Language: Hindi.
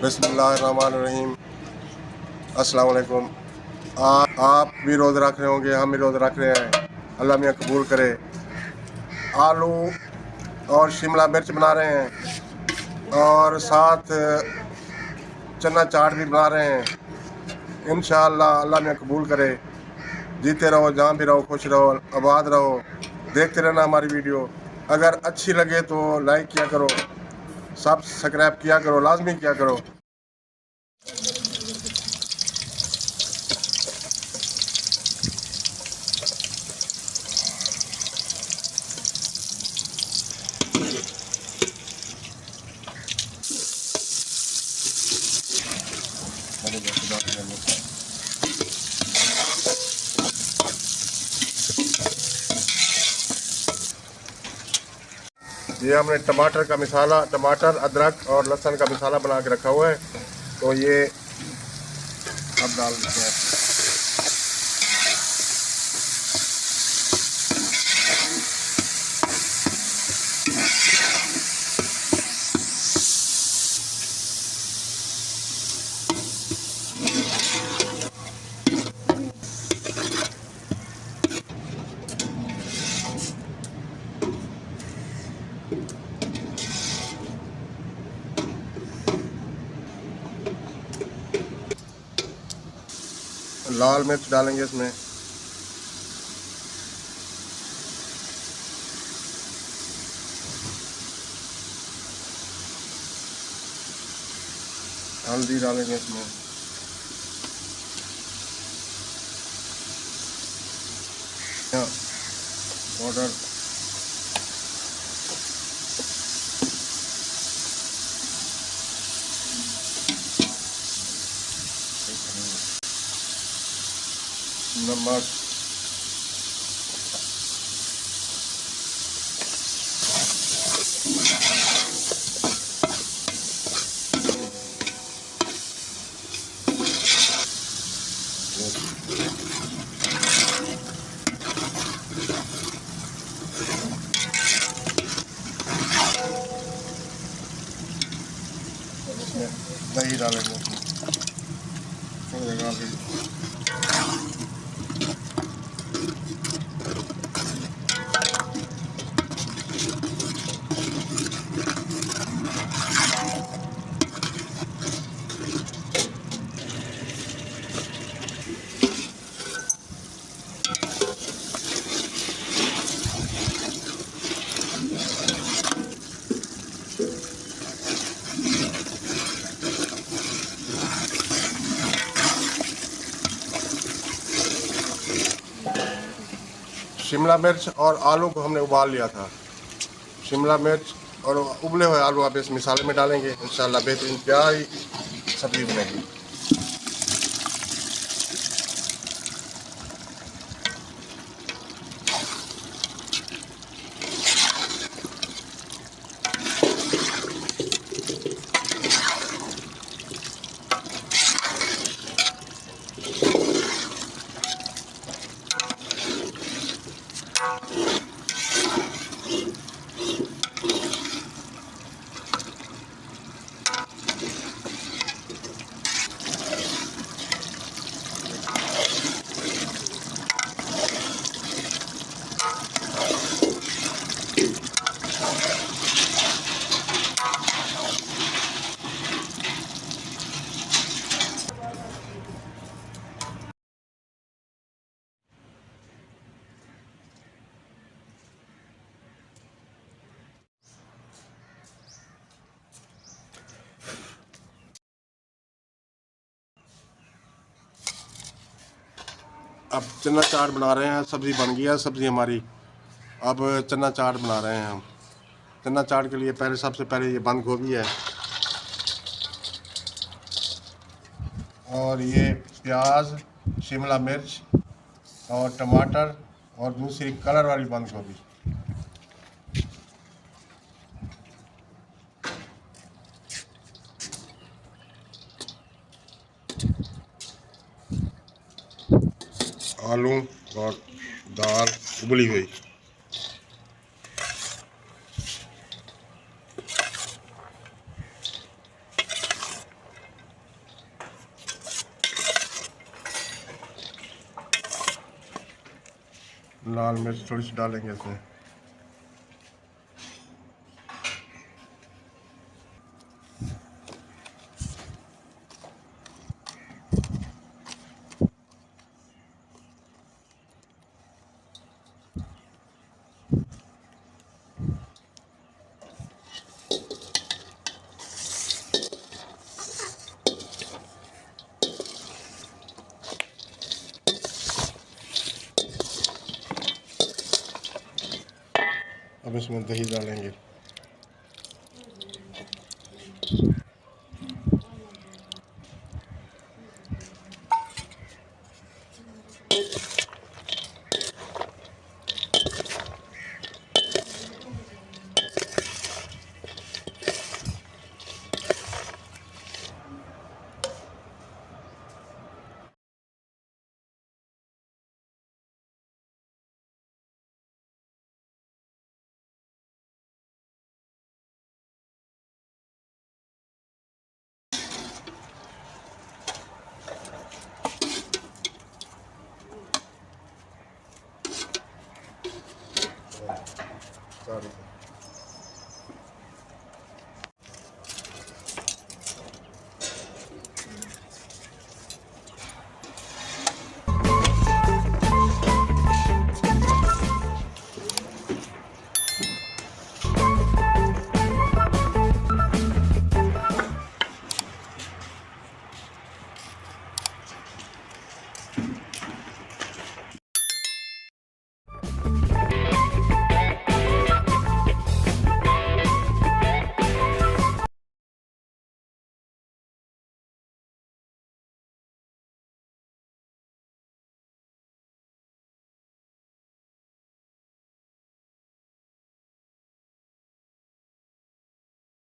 बिस्मिल्लाहिर्रहमानिर्रहीम। अस्सलाम वालेकुम। आप भी रोज़ रख रहे होंगे, हम भी रोज़ रख रहे हैं, अल्लाह मियाँ कबूल करे। आलू और शिमला मिर्च बना रहे हैं और साथ चना चाट भी बना रहे हैं। इंशाअल्लाह अल्लाह मियाँ कबूल करे। जीते रहो, जहाँ भी रहो, खुश रहो, आबाद रहो। देखते रहना हमारी वीडियो। अगर अच्छी लगे तो लाइक किया करो, सब्सक्राइब किया करो, लाजमी किया करो। ये हमने टमाटर का मसाला, टमाटर, अदरक और लहसुन का मसाला बना के रखा हुआ है, तो ये अब डाल देते हैं। लाल मिर्च डालेंगे इसमें, हल्दी डालेंगे इसमें, पाउडर, नमक, दही डालेंगे इसमें। शिमला मिर्च और आलू को हमने उबाल लिया था। शिमला मिर्च और उबले हुए आलू आप इस मसाले में डालेंगे, इंशाल्लाह बेहतरीन प्यारी सब्जी बनेगी। अब चना चाट बना रहे हैं। सब्ज़ी बन गई है, सब्ज़ी हमारी। अब चना चाट बना रहे हैं हम। चना चाट के लिए सबसे पहले ये बंद गोभी है और ये प्याज, शिमला मिर्च और टमाटर और दूसरी कलर वाली बंद गोभी। आलू और दाल उबली हुई। लाल मिर्च थोड़ी सी डालेंगे इसमें। अब इसमें दही डालेंगे। Sorry.